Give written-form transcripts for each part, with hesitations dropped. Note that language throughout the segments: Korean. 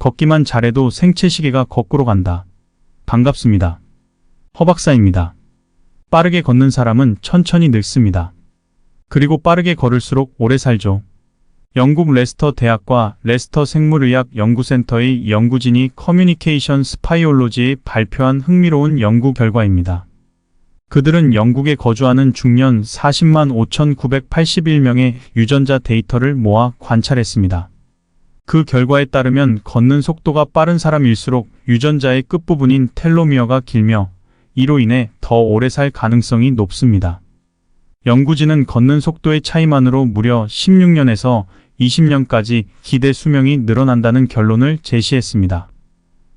걷기만 잘해도 생체 시계가 거꾸로 간다. 반갑습니다. 허박사입니다. 빠르게 걷는 사람은 천천히 늙습니다. 그리고 빠르게 걸을수록 오래 살죠. 영국 레스터 대학과 레스터 생물의학 연구센터의 연구진이 커뮤니케이션 스파이올로지에 발표한 흥미로운 연구 결과입니다. 그들은 영국에 거주하는 중년 40만 5,981명의 유전자 데이터를 모아 관찰했습니다. 그 결과에 따르면 걷는 속도가 빠른 사람일수록 유전자의 끝부분인 텔로미어가 길며 이로 인해 더 오래 살 가능성이 높습니다. 연구진은 걷는 속도의 차이만으로 무려 16년에서 20년까지 기대 수명이 늘어난다는 결론을 제시했습니다.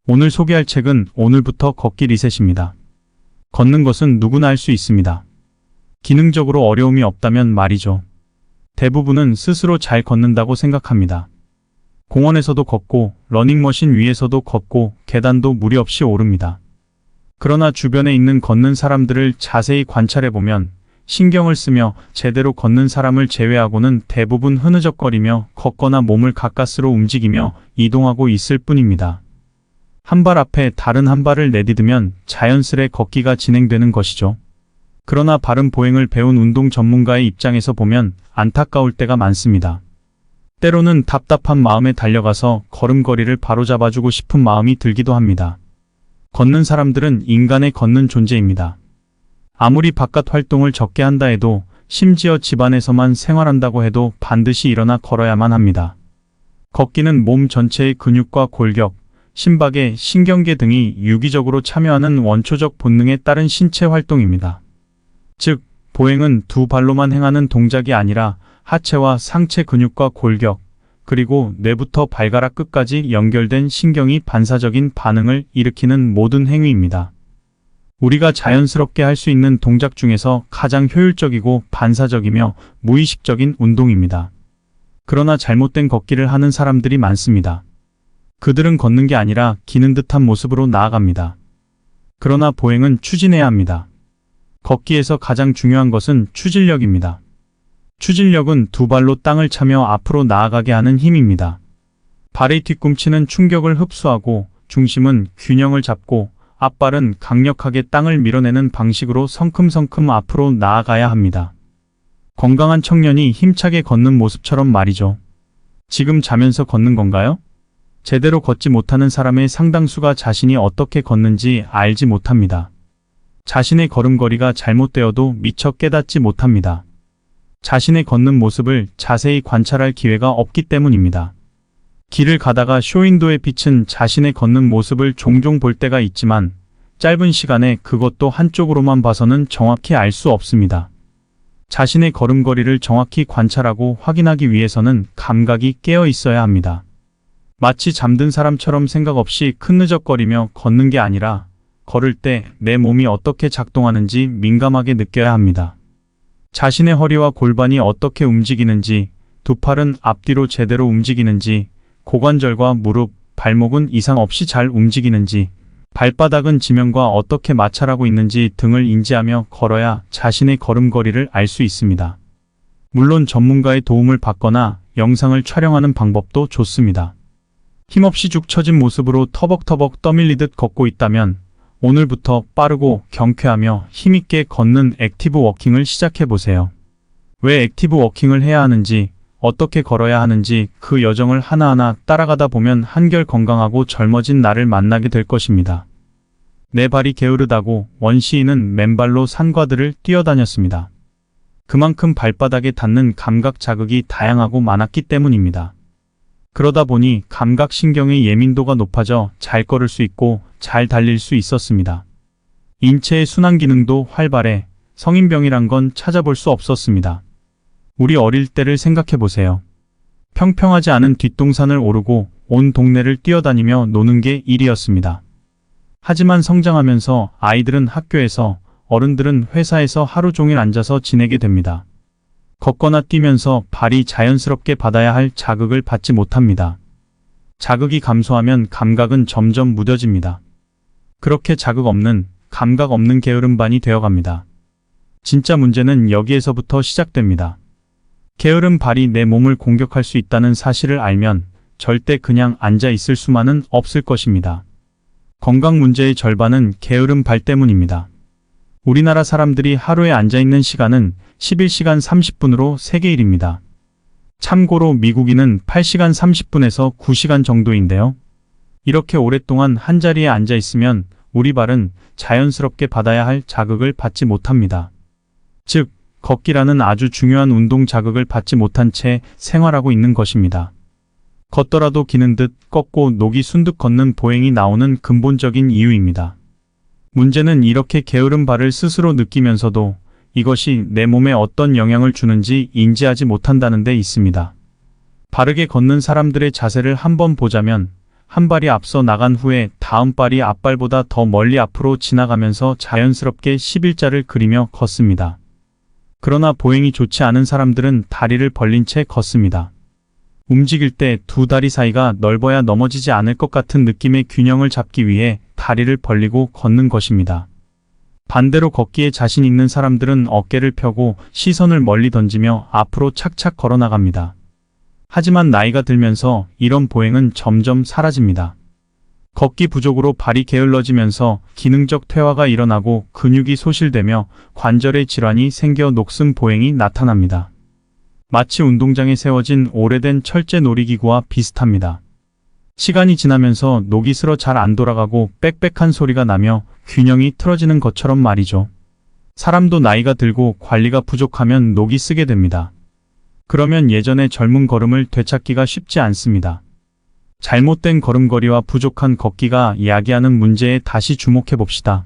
오늘 소개할 책은 오늘부터 걷기 리셋입니다. 걷는 것은 누구나 할 수 있습니다. 기능적으로 어려움이 없다면 말이죠. 대부분은 스스로 잘 걷는다고 생각합니다. 공원에서도 걷고 러닝머신 위에서도 걷고 계단도 무리 없이 오릅니다. 그러나 주변에 있는 걷는 사람들을 자세히 관찰해보면 신경을 쓰며 제대로 걷는 사람을 제외하고는 대부분 흐느적거리며 걷거나 몸을 가까스로 움직이며 이동하고 있을 뿐입니다. 한 발 앞에 다른 한 발을 내디디면 자연스레 걷기가 진행되는 것이죠. 그러나 바른 보행을 배운 운동 전문가의 입장에서 보면 안타까울 때가 많습니다. 때로는 답답한 마음에 달려가서 걸음걸이를 바로잡아주고 싶은 마음이 들기도 합니다. 걷는 사람들은 인간의 걷는 존재입니다. 아무리 바깥 활동을 적게 한다 해도 심지어 집안에서만 생활한다고 해도 반드시 일어나 걸어야만 합니다. 걷기는 몸 전체의 근육과 골격, 심박의 신경계 등이 유기적으로 참여하는 원초적 본능에 따른 신체 활동입니다. 즉, 보행은 두 발로만 행하는 동작이 아니라 하체와 상체 근육과 골격, 그리고 뇌부터 발가락 끝까지 연결된 신경이 반사적인 반응을 일으키는 모든 행위입니다. 우리가 자연스럽게 할 수 있는 동작 중에서 가장 효율적이고 반사적이며 무의식적인 운동입니다. 그러나 잘못된 걷기를 하는 사람들이 많습니다. 그들은 걷는 게 아니라 기는 듯한 모습으로 나아갑니다. 그러나 보행은 추진해야 합니다. 걷기에서 가장 중요한 것은 추진력입니다. 추진력은 두 발로 땅을 차며 앞으로 나아가게 하는 힘입니다. 발의 뒤꿈치는 충격을 흡수하고 중심은 균형을 잡고 앞발은 강력하게 땅을 밀어내는 방식으로 성큼성큼 앞으로 나아가야 합니다. 건강한 청년이 힘차게 걷는 모습처럼 말이죠. 지금 자면서 걷는 건가요? 제대로 걷지 못하는 사람의 상당수가 자신이 어떻게 걷는지 알지 못합니다. 자신의 걸음걸이가 잘못되어도 미처 깨닫지 못합니다. 자신의 걷는 모습을 자세히 관찰할 기회가 없기 때문입니다. 길을 가다가 쇼윈도에 비친 자신의 걷는 모습을 종종 볼 때가 있지만 짧은 시간에 그것도 한쪽으로만 봐서는 정확히 알 수 없습니다. 자신의 걸음걸이를 정확히 관찰하고 확인하기 위해서는 감각이 깨어 있어야 합니다. 마치 잠든 사람처럼 생각 없이 큰느적거리며 걷는 게 아니라 걸을 때 내 몸이 어떻게 작동하는지 민감하게 느껴야 합니다. 자신의 허리와 골반이 어떻게 움직이는지, 두 팔은 앞뒤로 제대로 움직이는지, 고관절과 무릎, 발목은 이상 없이 잘 움직이는지, 발바닥은 지면과 어떻게 마찰하고 있는지 등을 인지하며 걸어야 자신의 걸음걸이를 알 수 있습니다. 물론 전문가의 도움을 받거나 영상을 촬영하는 방법도 좋습니다. 힘없이 죽 처진 모습으로 터벅터벅 떠밀리듯 걷고 있다면 오늘부터 빠르고 경쾌하며 힘있게 걷는 액티브 워킹을 시작해보세요. 왜 액티브 워킹을 해야 하는지, 어떻게 걸어야 하는지 그 여정을 하나하나 따라가다 보면 한결 건강하고 젊어진 나를 만나게 될 것입니다. 내 발이 게으르다고 원시인은 맨발로 산과들을 뛰어다녔습니다. 그만큼 발바닥에 닿는 감각 자극이 다양하고 많았기 때문입니다. 그러다 보니 감각신경의 예민도가 높아져 잘 걸을 수 있고 잘 달릴 수 있었습니다. 인체의 순환 기능도 활발해 성인병이란 건 찾아볼 수 없었습니다. 우리 어릴 때를 생각해 보세요. 평평하지 않은 뒷동산을 오르고 온 동네를 뛰어다니며 노는 게 일이었습니다. 하지만 성장하면서 아이들은 학교에서, 어른들은 회사에서 하루 종일 앉아서 지내게 됩니다. 걷거나 뛰면서 발이 자연스럽게 받아야 할 자극을 받지 못합니다. 자극이 감소하면 감각은 점점 무뎌집니다. 그렇게 자극 없는, 감각 없는 게으름반이 되어갑니다. 진짜 문제는 여기에서부터 시작됩니다. 게으른 발이 내 몸을 공격할 수 있다는 사실을 알면 절대 그냥 앉아 있을 수만은 없을 것입니다. 건강 문제의 절반은 게으름 발 때문입니다. 우리나라 사람들이 하루에 앉아 있는 시간은 11시간 30분으로 세계 1위입니다. 참고로 미국인은 8시간 30분에서 9시간 정도인데요. 이렇게 오랫동안 한자리에 앉아 있으면 우리 발은 자연스럽게 받아야 할 자극을 받지 못합니다. 즉, 걷기라는 아주 중요한 운동 자극을 받지 못한 채 생활하고 있는 것입니다. 걷더라도 기는 듯 꺾고 녹이 순득 걷는 보행이 나오는 근본적인 이유입니다. 문제는 이렇게 게으른 발을 스스로 느끼면서도 이것이 내 몸에 어떤 영향을 주는지 인지하지 못한다는 데 있습니다. 바르게 걷는 사람들의 자세를 한번 보자면 한 발이 앞서 나간 후에 다음 발이 앞발보다 더 멀리 앞으로 지나가면서 자연스럽게 11자를 그리며 걷습니다. 그러나 보행이 좋지 않은 사람들은 다리를 벌린 채 걷습니다. 움직일 때 두 다리 사이가 넓어야 넘어지지 않을 것 같은 느낌의 균형을 잡기 위해 다리를 벌리고 걷는 것입니다. 반대로 걷기에 자신 있는 사람들은 어깨를 펴고 시선을 멀리 던지며 앞으로 착착 걸어 나갑니다. 하지만 나이가 들면서 이런 보행은 점점 사라집니다. 걷기 부족으로 발이 게을러지면서 기능적 퇴화가 일어나고 근육이 소실되며 관절의 질환이 생겨 녹슨 보행이 나타납니다. 마치 운동장에 세워진 오래된 철제 놀이기구와 비슷합니다. 시간이 지나면서 녹이 슬어 잘 안 돌아가고 빽빽한 소리가 나며 균형이 틀어지는 것처럼 말이죠. 사람도 나이가 들고 관리가 부족하면 녹이 쓰게 됩니다. 그러면 예전의 젊은 걸음을 되찾기가 쉽지 않습니다. 잘못된 걸음걸이와 부족한 걷기가 야기하는 문제에 다시 주목해 봅시다.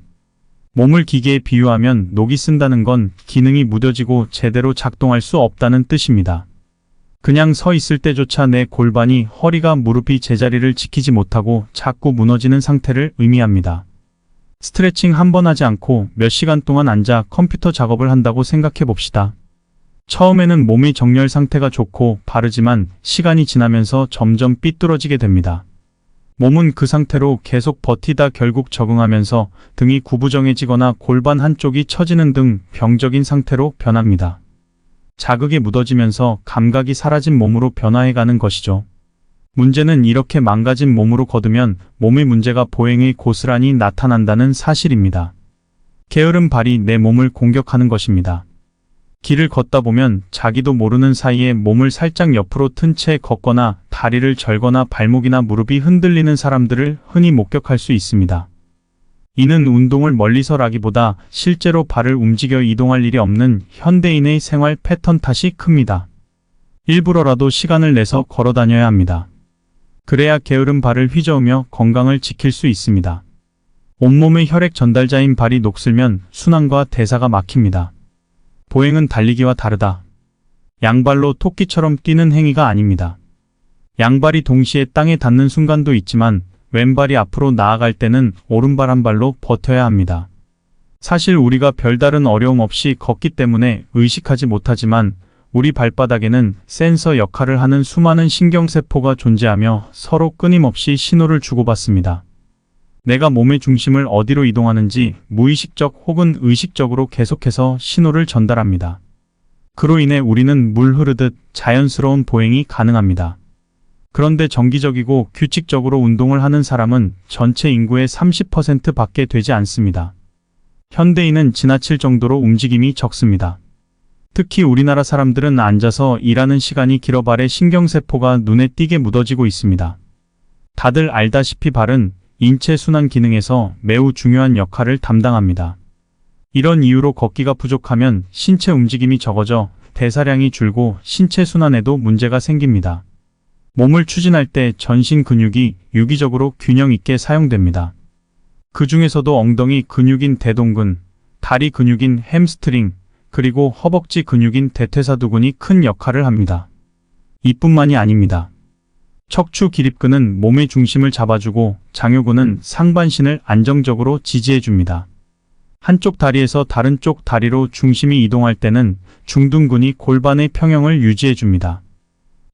몸을 기계에 비유하면 녹이 쓴다는 건 기능이 무뎌지고 제대로 작동할 수 없다는 뜻입니다. 그냥 서 있을 때조차 내 골반이 허리가 무릎이 제자리를 지키지 못하고 자꾸 무너지는 상태를 의미합니다. 스트레칭 한 번 하지 않고 몇 시간 동안 앉아 컴퓨터 작업을 한다고 생각해 봅시다. 처음에는 몸의 정렬 상태가 좋고 바르지만 시간이 지나면서 점점 삐뚤어지게 됩니다. 몸은 그 상태로 계속 버티다 결국 적응하면서 등이 구부정해지거나 골반 한쪽이 처지는 등 병적인 상태로 변합니다. 자극에 묻어지면서 감각이 사라진 몸으로 변화해가는 것이죠. 문제는 이렇게 망가진 몸으로 걷으면 몸의 문제가 보행에 고스란히 나타난다는 사실입니다. 게으른 발이 내 몸을 공격하는 것입니다. 길을 걷다 보면 자기도 모르는 사이에 몸을 살짝 옆으로 튼 채 걷거나 다리를 절거나 발목이나 무릎이 흔들리는 사람들을 흔히 목격할 수 있습니다. 이는 운동을 멀리서라기보다 실제로 발을 움직여 이동할 일이 없는 현대인의 생활 패턴 탓이 큽니다. 일부러라도 시간을 내서 걸어 다녀야 합니다. 그래야 게으른 발을 휘저으며 건강을 지킬 수 있습니다. 온몸의 혈액 전달자인 발이 녹슬면 순환과 대사가 막힙니다. 보행은 달리기와 다르다. 양발로 토끼처럼 뛰는 행위가 아닙니다. 양발이 동시에 땅에 닿는 순간도 있지만 왼발이 앞으로 나아갈 때는 오른발 한 발로 버텨야 합니다. 사실 우리가 별다른 어려움 없이 걷기 때문에 의식하지 못하지만 우리 발바닥에는 센서 역할을 하는 수많은 신경세포가 존재하며 서로 끊임없이 신호를 주고받습니다. 내가 몸의 중심을 어디로 이동하는지 무의식적 혹은 의식적으로 계속해서 신호를 전달합니다. 그로 인해 우리는 물 흐르듯 자연스러운 보행이 가능합니다. 그런데 정기적이고 규칙적으로 운동을 하는 사람은 전체 인구의 30% 밖에 되지 않습니다. 현대인은 지나칠 정도로 움직임이 적습니다. 특히 우리나라 사람들은 앉아서 일하는 시간이 길어 발의 신경세포가 눈에 띄게 묻어지고 있습니다. 다들 알다시피 발은 인체 순환 기능에서 매우 중요한 역할을 담당합니다. 이런 이유로 걷기가 부족하면 신체 움직임이 적어져 대사량이 줄고 신체 순환에도 문제가 생깁니다. 몸을 추진할 때 전신 근육이 유기적으로 균형 있게 사용됩니다. 그 중에서도 엉덩이 근육인 대동근, 다리 근육인 햄스트링, 그리고 허벅지 근육인 대퇴사두근이 큰 역할을 합니다. 이뿐만이 아닙니다. 척추 기립근은 몸의 중심을 잡아주고 장요근은 상반신을 안정적으로 지지해줍니다. 한쪽 다리에서 다른 쪽 다리로 중심이 이동할 때는 중둔근이 골반의 평형을 유지해줍니다.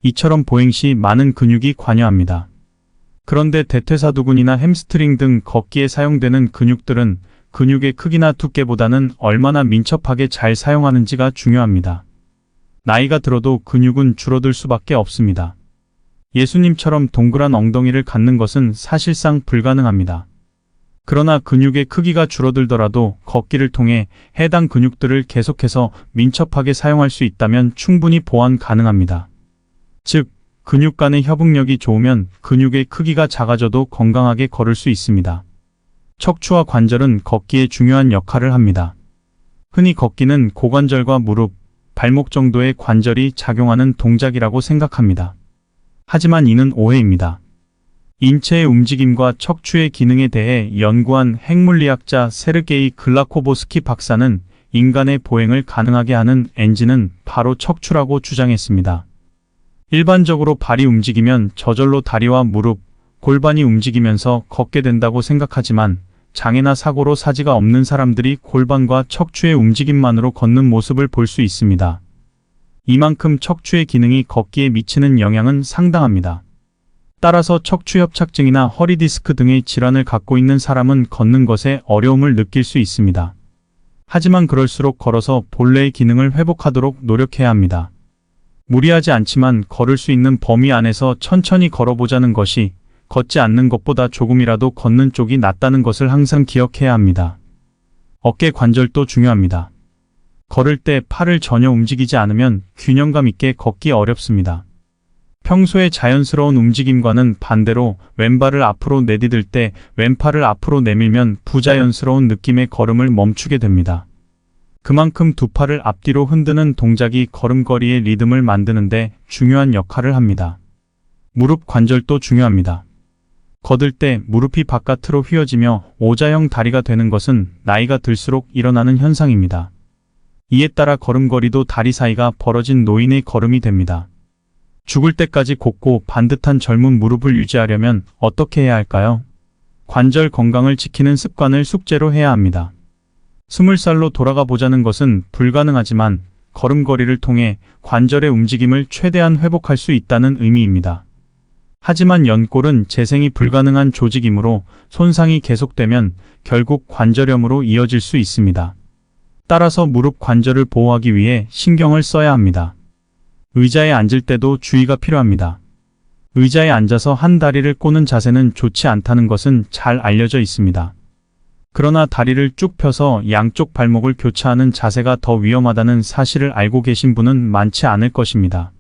이처럼 보행 시 많은 근육이 관여합니다. 그런데 대퇴사두근이나 햄스트링 등 걷기에 사용되는 근육들은 근육의 크기나 두께보다는 얼마나 민첩하게 잘 사용하는지가 중요합니다. 나이가 들어도 근육은 줄어들 수밖에 없습니다. 예수님처럼 동그란 엉덩이를 갖는 것은 사실상 불가능합니다. 그러나 근육의 크기가 줄어들더라도 걷기를 통해 해당 근육들을 계속해서 민첩하게 사용할 수 있다면 충분히 보완 가능합니다. 즉, 근육 간의 협응력이 좋으면 근육의 크기가 작아져도 건강하게 걸을 수 있습니다. 척추와 관절은 걷기에 중요한 역할을 합니다. 흔히 걷기는 고관절과 무릎, 발목 정도의 관절이 작용하는 동작이라고 생각합니다. 하지만 이는 오해입니다. 인체의 움직임과 척추의 기능에 대해 연구한 핵물리학자 세르게이 글라코보스키 박사는 인간의 보행을 가능하게 하는 엔진은 바로 척추라고 주장했습니다. 일반적으로 발이 움직이면 저절로 다리와 무릎, 골반이 움직이면서 걷게 된다고 생각하지만 장애나 사고로 사지가 없는 사람들이 골반과 척추의 움직임만으로 걷는 모습을 볼 수 있습니다. 이만큼 척추의 기능이 걷기에 미치는 영향은 상당합니다. 따라서 척추협착증이나 허리디스크 등의 질환을 갖고 있는 사람은 걷는 것에 어려움을 느낄 수 있습니다. 하지만 그럴수록 걸어서 본래의 기능을 회복하도록 노력해야 합니다. 무리하지 않지만 걸을 수 있는 범위 안에서 천천히 걸어보자는 것이 걷지 않는 것보다 조금이라도 걷는 쪽이 낫다는 것을 항상 기억해야 합니다. 어깨 관절도 중요합니다. 걸을 때 팔을 전혀 움직이지 않으면 균형감 있게 걷기 어렵습니다. 평소의 자연스러운 움직임과는 반대로 왼발을 앞으로 내디딜 때 왼팔을 앞으로 내밀면 부자연스러운 느낌의 걸음을 멈추게 됩니다. 그만큼 두 팔을 앞뒤로 흔드는 동작이 걸음걸이의 리듬을 만드는데 중요한 역할을 합니다. 무릎 관절도 중요합니다. 걷을 때 무릎이 바깥으로 휘어지며 오자형 다리가 되는 것은 나이가 들수록 일어나는 현상입니다. 이에 따라 걸음걸이도 다리 사이가 벌어진 노인의 걸음이 됩니다. 죽을 때까지 곱고 반듯한 젊은 무릎을 유지하려면 어떻게 해야 할까요? 관절 건강을 지키는 습관을 숙제로 해야 합니다. 20살로 돌아가 보자는 것은 불가능하지만 걸음걸이를 통해 관절의 움직임을 최대한 회복할 수 있다는 의미입니다. 하지만 연골은 재생이 불가능한 조직이므로 손상이 계속되면 결국 관절염으로 이어질 수 있습니다. 따라서 무릎 관절을 보호하기 위해 신경을 써야 합니다. 의자에 앉을 때도 주의가 필요합니다. 의자에 앉아서 한 다리를 꼬는 자세는 좋지 않다는 것은 잘 알려져 있습니다. 그러나 다리를 쭉 펴서 양쪽 발목을 교차하는 자세가 더 위험하다는 사실을 알고 계신 분은 많지 않을 것입니다.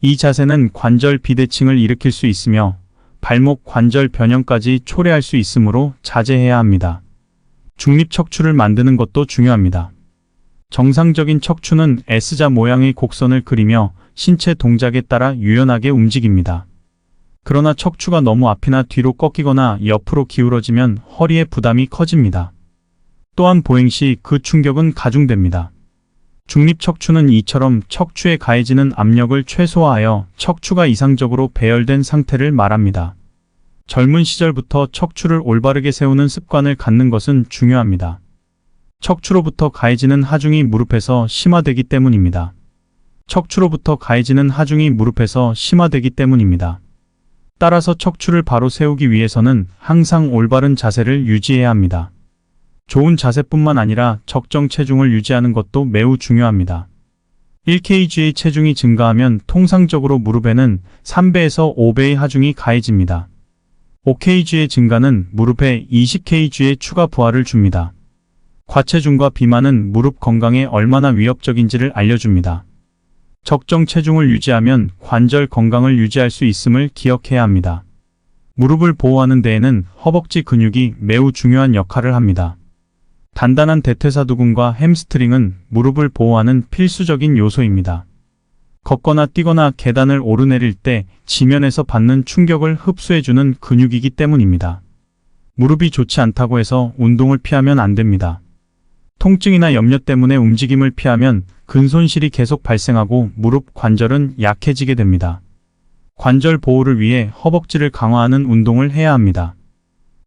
이 자세는 관절 비대칭을 일으킬 수 있으며 발목 관절 변형까지 초래할 수 있으므로 자제해야 합니다. 중립척추를 만드는 것도 중요합니다. 정상적인 척추는 S자 모양의 곡선을 그리며 신체 동작에 따라 유연하게 움직입니다. 그러나 척추가 너무 앞이나 뒤로 꺾이거나 옆으로 기울어지면 허리에 부담이 커집니다. 또한 보행 시 그 충격은 가중됩니다. 중립척추는 이처럼 척추에 가해지는 압력을 최소화하여 척추가 이상적으로 배열된 상태를 말합니다. 젊은 시절부터 척추를 올바르게 세우는 습관을 갖는 것은 중요합니다. 척추로부터 가해지는 하중이 무릎에서 심화되기 때문입니다. 척추로부터 가해지는 하중이 무릎에서 심화되기 때문입니다. 따라서 척추를 바로 세우기 위해서는 항상 올바른 자세를 유지해야 합니다. 좋은 자세뿐만 아니라 적정 체중을 유지하는 것도 매우 중요합니다. 1kg의 체중이 증가하면 통상적으로 무릎에는 3배에서 5배의 하중이 가해집니다. 5kg의 증가는 무릎에 20kg의 추가 부하를 줍니다. 과체중과 비만은 무릎 건강에 얼마나 위협적인지를 알려줍니다. 적정 체중을 유지하면 관절 건강을 유지할 수 있음을 기억해야 합니다. 무릎을 보호하는 데에는 허벅지 근육이 매우 중요한 역할을 합니다. 단단한 대퇴사두근과 햄스트링은 무릎을 보호하는 필수적인 요소입니다. 걷거나 뛰거나 계단을 오르내릴 때 지면에서 받는 충격을 흡수해주는 근육이기 때문입니다. 무릎이 좋지 않다고 해서 운동을 피하면 안 됩니다. 통증이나 염려 때문에 움직임을 피하면 근손실이 계속 발생하고 무릎 관절은 약해지게 됩니다. 관절 보호를 위해 허벅지를 강화하는 운동을 해야 합니다.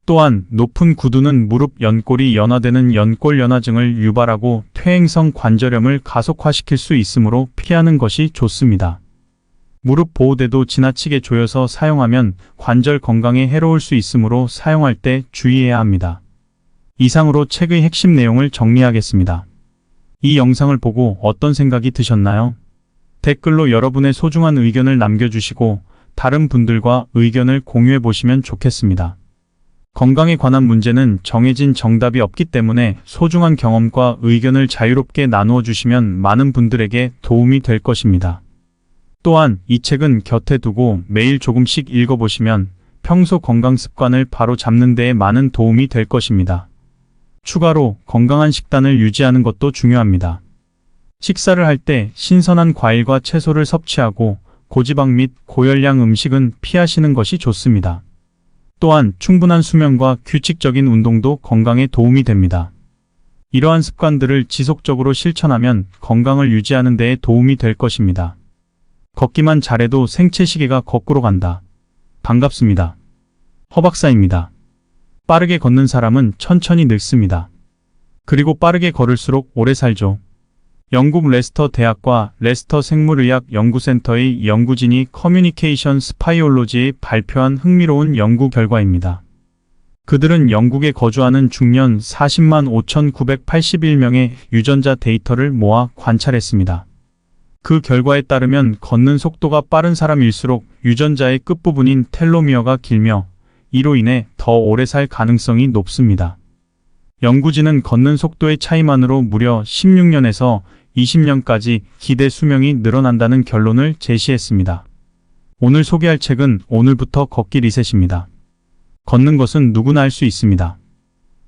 또한 높은 구두는 무릎 연골이 연화되는 연골연화증을 유발하고 퇴행성 관절염을 가속화시킬 수 있으므로 피하는 것이 좋습니다. 무릎 보호대도 지나치게 조여서 사용하면 관절 건강에 해로울 수 있으므로 사용할 때 주의해야 합니다. 이상으로 책의 핵심 내용을 정리하겠습니다. 이 영상을 보고 어떤 생각이 드셨나요? 댓글로 여러분의 소중한 의견을 남겨주시고 다른 분들과 의견을 공유해 보시면 좋겠습니다. 건강에 관한 문제는 정해진 정답이 없기 때문에 소중한 경험과 의견을 자유롭게 나누어 주시면 많은 분들에게 도움이 될 것입니다. 또한 이 책은 곁에 두고 매일 조금씩 읽어보시면 평소 건강 습관을 바로 잡는 데에 많은 도움이 될 것입니다. 추가로 건강한 식단을 유지하는 것도 중요합니다. 식사를 할 때 신선한 과일과 채소를 섭취하고 고지방 및 고열량 음식은 피하시는 것이 좋습니다. 또한 충분한 수면과 규칙적인 운동도 건강에 도움이 됩니다. 이러한 습관들을 지속적으로 실천하면 건강을 유지하는 데에 도움이 될 것입니다. 걷기만 잘해도 생체 시계가 거꾸로 간다. 반갑습니다. 허박사입니다. 빠르게 걷는 사람은 천천히 늙습니다. 그리고 빠르게 걸을수록 오래 살죠. 영국 레스터 대학과 레스터 생물의학 연구센터의 연구진이 커뮤니케이션 스파이올로지에 발표한 흥미로운 연구 결과입니다. 그들은 영국에 거주하는 중년 40만 5,981명의 유전자 데이터를 모아 관찰했습니다. 그 결과에 따르면 걷는 속도가 빠른 사람일수록 유전자의 끝부분인 텔로미어가 길며 이로 인해 더 오래 살 가능성이 높습니다. 연구진은 걷는 속도의 차이만으로 무려 16년에서 20년까지 기대 수명이 늘어난다는 결론을 제시했습니다. 오늘 소개할 책은 오늘부터 걷기 리셋입니다. 걷는 것은 누구나 할 수 있습니다.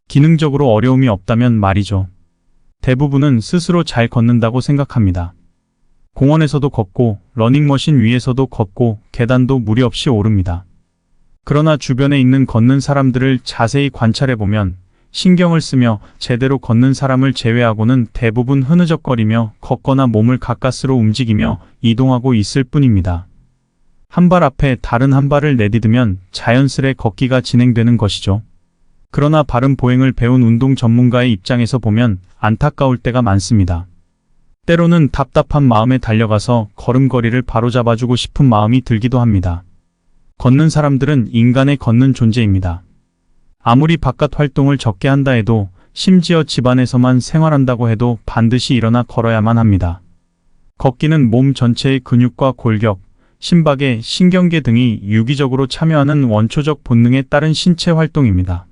기능적으로 어려움이 없다면 말이죠. 대부분은 스스로 잘 걷는다고 생각합니다. 공원에서도 걷고 러닝머신 위에서도 걷고 계단도 무리 없이 오릅니다. 그러나 주변에 있는 걷는 사람들을 자세히 관찰해보면 신경을 쓰며 제대로 걷는 사람을 제외하고는 대부분 흐느적거리며 걷거나 몸을 가까스로 움직이며 이동하고 있을 뿐입니다. 한 발 앞에 다른 한 발을 내디디면 자연스레 걷기가 진행되는 것이죠. 그러나 바른 보행을 배운 운동 전문가의 입장에서 보면 안타까울 때가 많습니다. 때로는 답답한 마음에 달려가서 걸음걸이를 바로잡아주고 싶은 마음이 들기도 합니다. 걷는 사람들은 인간의 걷는 존재입니다. 아무리 바깥 활동을 적게 한다 해도 심지어 집안에서만 생활한다고 해도 반드시 일어나 걸어야만 합니다. 걷기는 몸 전체의 근육과 골격, 심박의 신경계 등이 유기적으로 참여하는 원초적 본능에 따른 신체 활동입니다.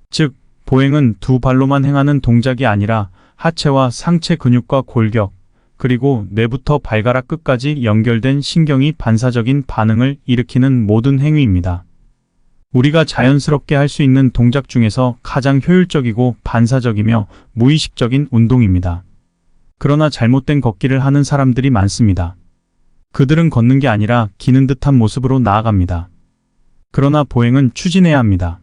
즉, 보행은 두 발로만 행하는 동작이 아니라 하체와 상체 근육과 골격, 그리고 뇌부터 발가락 끝까지 연결된 신경이 반사적인 반응을 일으키는 모든 행위입니다. 우리가 자연스럽게 할 수 있는 동작 중에서 가장 효율적이고 반사적이며 무의식적인 운동입니다. 그러나 잘못된 걷기를 하는 사람들이 많습니다. 그들은 걷는 게 아니라 기는 듯한 모습으로 나아갑니다. 그러나 보행은 추진해야 합니다.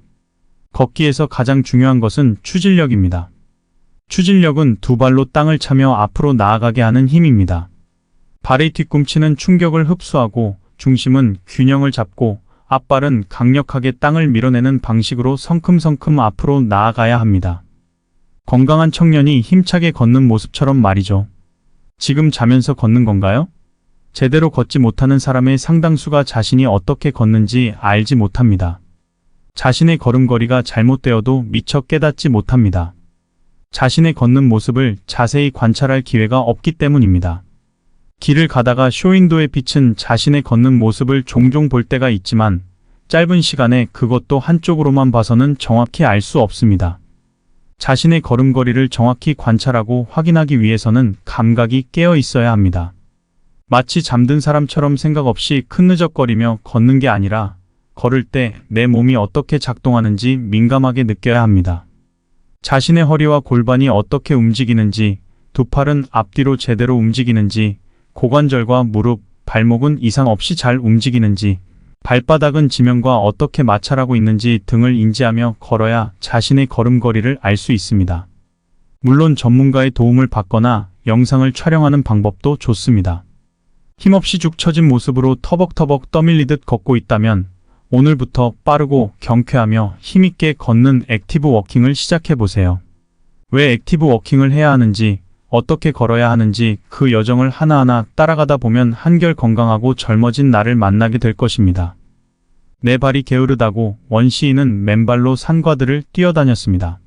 걷기에서 가장 중요한 것은 추진력입니다. 추진력은 두 발로 땅을 차며 앞으로 나아가게 하는 힘입니다. 발의 뒤꿈치는 충격을 흡수하고 중심은 균형을 잡고 앞발은 강력하게 땅을 밀어내는 방식으로 성큼성큼 앞으로 나아가야 합니다. 건강한 청년이 힘차게 걷는 모습처럼 말이죠. 지금 자면서 걷는 건가요? 제대로 걷지 못하는 사람의 상당수가 자신이 어떻게 걷는지 알지 못합니다. 자신의 걸음걸이가 잘못되어도 미처 깨닫지 못합니다. 자신의 걷는 모습을 자세히 관찰할 기회가 없기 때문입니다. 길을 가다가 쇼윈도에 비친 자신의 걷는 모습을 종종 볼 때가 있지만 짧은 시간에 그것도 한쪽으로만 봐서는 정확히 알 수 없습니다. 자신의 걸음걸이를 정확히 관찰하고 확인하기 위해서는 감각이 깨어 있어야 합니다. 마치 잠든 사람처럼 생각 없이 큰느적거리며 걷는 게 아니라 걸을 때 내 몸이 어떻게 작동하는지 민감하게 느껴야 합니다. 자신의 허리와 골반이 어떻게 움직이는지, 두 팔은 앞뒤로 제대로 움직이는지, 고관절과 무릎, 발목은 이상 없이 잘 움직이는지, 발바닥은 지면과 어떻게 마찰하고 있는지 등을 인지하며 걸어야 자신의 걸음걸이를 알 수 있습니다. 물론 전문가의 도움을 받거나 영상을 촬영하는 방법도 좋습니다. 힘없이 죽 처진 모습으로 터벅터벅 떠밀리듯 걷고 있다면 오늘부터 빠르고 경쾌하며 힘있게 걷는 액티브 워킹을 시작해보세요. 왜 액티브 워킹을 해야 하는지, 어떻게 걸어야 하는지 그 여정을 하나하나 따라가다 보면 한결 건강하고 젊어진 나를 만나게 될 것입니다. 내 발이 게으르다고 원시인은 맨발로 산과들을 뛰어다녔습니다.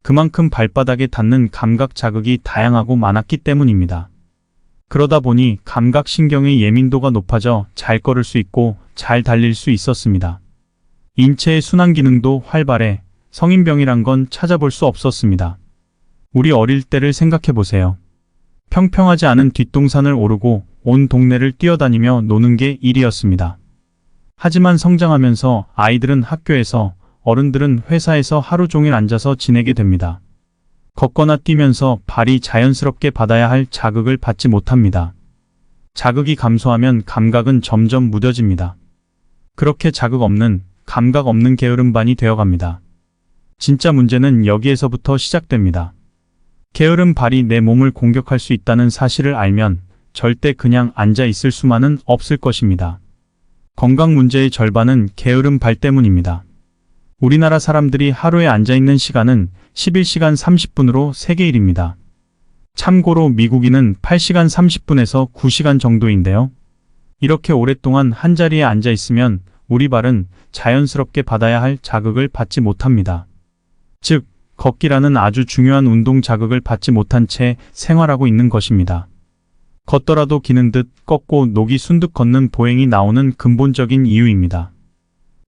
그만큼 발바닥에 닿는 감각 자극이 다양하고 많았기 때문입니다. 그러다 보니 감각신경의 예민도가 높아져 잘 걸을 수 있고 잘 달릴 수 있었습니다. 인체의 순환 기능도 활발해 성인병이란 건 찾아볼 수 없었습니다. 우리 어릴 때를 생각해 보세요. 평평하지 않은 뒷동산을 오르고 온 동네를 뛰어다니며 노는 게 일이었습니다. 하지만 성장하면서 아이들은 학교에서, 어른들은 회사에서 하루 종일 앉아서 지내게 됩니다. 걷거나 뛰면서 발이 자연스럽게 받아야 할 자극을 받지 못합니다. 자극이 감소하면 감각은 점점 무뎌집니다. 그렇게 자극 없는, 감각 없는 게으름반이 되어갑니다. 진짜 문제는 여기에서부터 시작됩니다. 게으른 발이 내 몸을 공격할 수 있다는 사실을 알면 절대 그냥 앉아 있을 수만은 없을 것입니다. 건강 문제의 절반은 게으른 발 때문입니다. 우리나라 사람들이 하루에 앉아있는 시간은 11시간 30분으로 세계 1위입니다. 참고로 미국인은 8시간 30분에서 9시간 정도인데요. 이렇게 오랫동안 한자리에 앉아있으면 우리 발은 자연스럽게 받아야 할 자극을 받지 못합니다. 즉, 걷기라는 아주 중요한 운동 자극을 받지 못한 채 생활하고 있는 것입니다. 걷더라도 기는 듯 꺾고 녹이 순득 걷는 보행이 나오는 근본적인 이유입니다.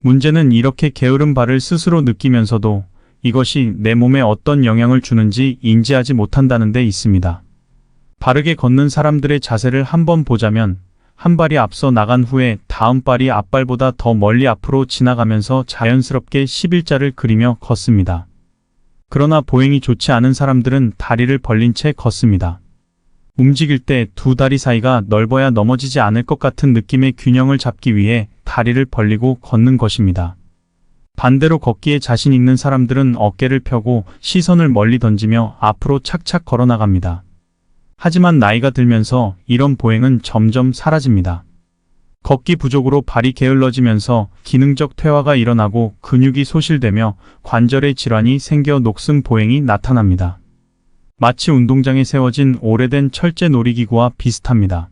문제는 이렇게 게으른 발을 스스로 느끼면서도 이것이 내 몸에 어떤 영향을 주는지 인지하지 못한다는 데 있습니다. 바르게 걷는 사람들의 자세를 한번 보자면 한 발이 앞서 나간 후에 다음 발이 앞발보다 더 멀리 앞으로 지나가면서 자연스럽게 11자를 그리며 걷습니다. 그러나 보행이 좋지 않은 사람들은 다리를 벌린 채 걷습니다. 움직일 때 두 다리 사이가 넓어야 넘어지지 않을 것 같은 느낌의 균형을 잡기 위해 다리를 벌리고 걷는 것입니다. 반대로 걷기에 자신 있는 사람들은 어깨를 펴고 시선을 멀리 던지며 앞으로 착착 걸어 나갑니다. 하지만 나이가 들면서 이런 보행은 점점 사라집니다. 걷기 부족으로 발이 게을러지면서 기능적 퇴화가 일어나고 근육이 소실되며 관절의 질환이 생겨 녹슨 보행이 나타납니다. 마치 운동장에 세워진 오래된 철제 놀이기구와 비슷합니다.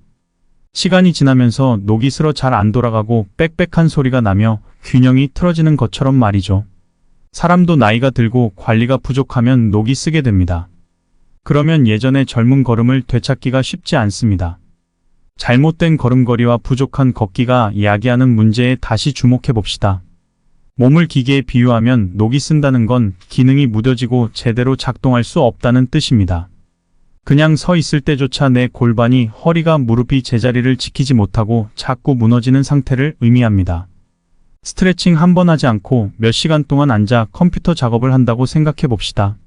시간이 지나면서 녹이 슬어 잘 안 돌아가고 빽빽한 소리가 나며 균형이 틀어지는 것처럼 말이죠. 사람도 나이가 들고 관리가 부족하면 녹이 쓰게 됩니다. 그러면 예전의 젊은 걸음을 되찾기가 쉽지 않습니다. 잘못된 걸음걸이와 부족한 걷기가 야기하는 문제에 다시 주목해 봅시다. 몸을 기계에 비유하면 녹이 쓴다는 건 기능이 무뎌지고 제대로 작동할 수 없다는 뜻입니다. 그냥 서 있을 때조차 내 골반이, 허리가, 무릎이 제자리를 지키지 못하고 자꾸 무너지는 상태를 의미합니다. 스트레칭 한 번 하지 않고 몇 시간 동안 앉아 컴퓨터 작업을 한다고 생각해 봅시다.